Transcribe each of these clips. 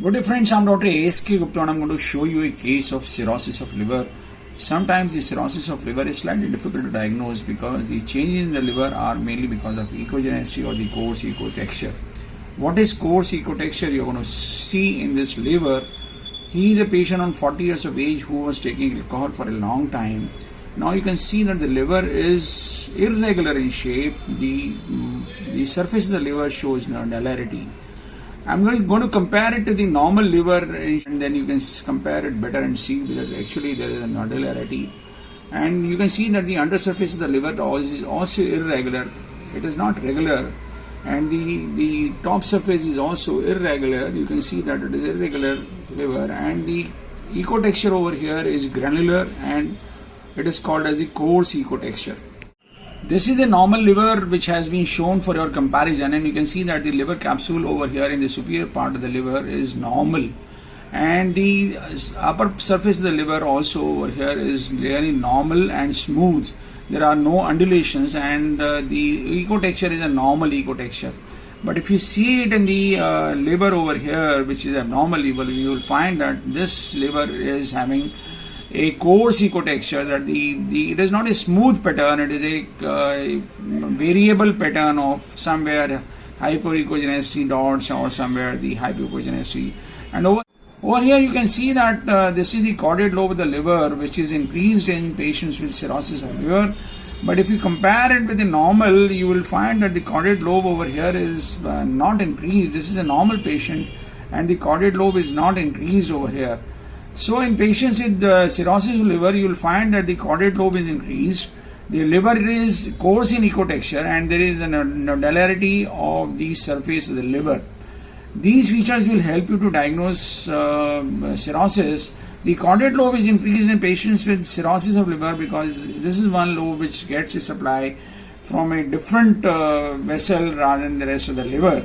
Good day friends, I'm Dr. A.S.K. Gupta and I'm going to show you a case of cirrhosis of liver. Sometimes the cirrhosis of liver is slightly difficult to diagnose because the changes in the liver are mainly because of echogenicity or the coarse echo texture. What is coarse echo texture? You're going to see in this liver. He is a patient on 40 years of age who was taking alcohol for a long time. Now you can see that the liver is irregular in shape. The surface of the liver shows nodularity. I'm going to compare it to the normal liver, and then you can compare it better and see that actually there is a nodularity. And you can see that the undersurface of the liver is also irregular. It is not regular. And the top surface is also irregular. You can see that it is irregular liver. And the echo texture over here is granular and it is called as the coarse echo texture. This is the normal liver which has been shown for your comparison, and you can see that the liver capsule over here in the superior part of the liver is normal, and the upper surface of the liver also over here is really normal and smooth. There are no undulations, and the echo texture is a normal echo texture. But if you see it in the liver over here, which is a normal liver, you will find that this liver is having a coarse echo texture, that it is not a smooth pattern, it is a variable pattern of somewhere hyperechogenicity dots or somewhere the hypoechogenicity. And over here you can see that this is the caudate lobe of the liver, which is increased in patients with cirrhosis of liver. But if you compare it with the normal, you will find that the caudate lobe over here is not increased. This is a normal patient and the caudate lobe is not increased over here. So in patients with cirrhosis of liver, you will find that the caudate lobe is increased, the liver is coarse in echo texture, and there is a nodularity of the surface of the liver. These features will help you to diagnose cirrhosis. The caudate lobe is increased in patients with cirrhosis of liver because this is one lobe which gets its supply from a different vessel rather than the rest of the liver.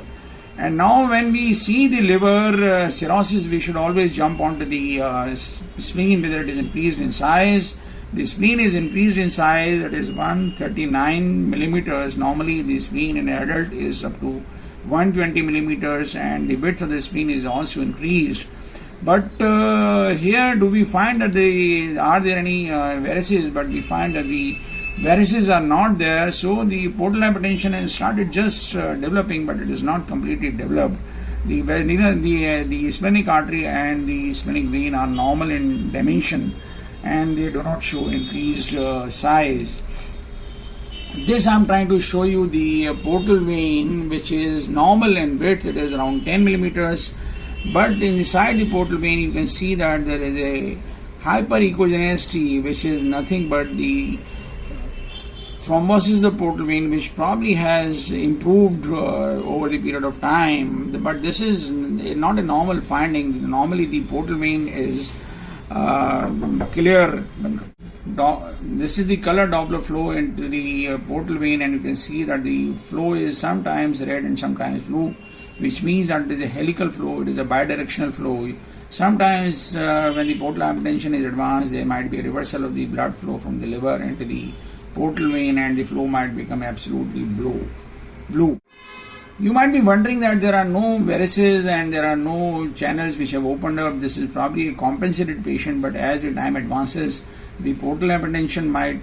And now when we see the liver cirrhosis, we should always jump onto the spleen, whether it is increased in size. The spleen is increased in size, it is 139 millimeters. Normally the spleen in an adult is up to 120 millimeters, and the width of the spleen is also increased. But here do we find that are there any varices? But we find that the varices are not there, so the portal hypertension has started just developing, but it is not completely developed. Neither the splenic artery and the splenic vein are normal in dimension, and they do not show increased size. This I am trying to show you the portal vein, which is normal in width. It is around 10 millimeters, but inside the portal vein you can see that there is a hyperechogenicity, which is nothing but the thrombosis of the portal vein, which probably has improved over the period of time, but this is not a normal finding. Normally the portal vein is clear. This is the color Doppler flow into the portal vein, and you can see that the flow is sometimes red and sometimes blue, which means that it is a helical flow, it is a bidirectional flow. Sometimes when the portal hypertension is advanced, there might be a reversal of the blood flow from the liver into the portal vein, and the flow might become absolutely blue. You might be wondering that there are no varices and there are no channels which have opened up. This is probably a compensated patient, but as the time advances, the portal hypertension might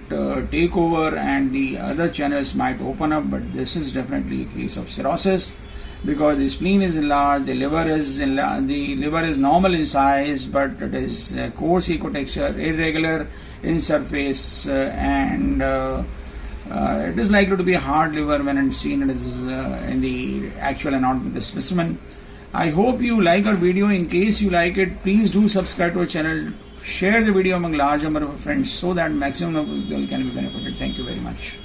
take over and the other channels might open up. But this is definitely a case of cirrhosis, because the spleen is enlarged, the liver is normal in size, but it is coarse echo texture, irregular in surface, and it is likely to be a hard liver when it's seen in the actual anatomical specimen. I hope you like our video. In case you like it, please do subscribe to our channel, share the video among large number of friends so that maximum of people can be benefited. Thank you very much.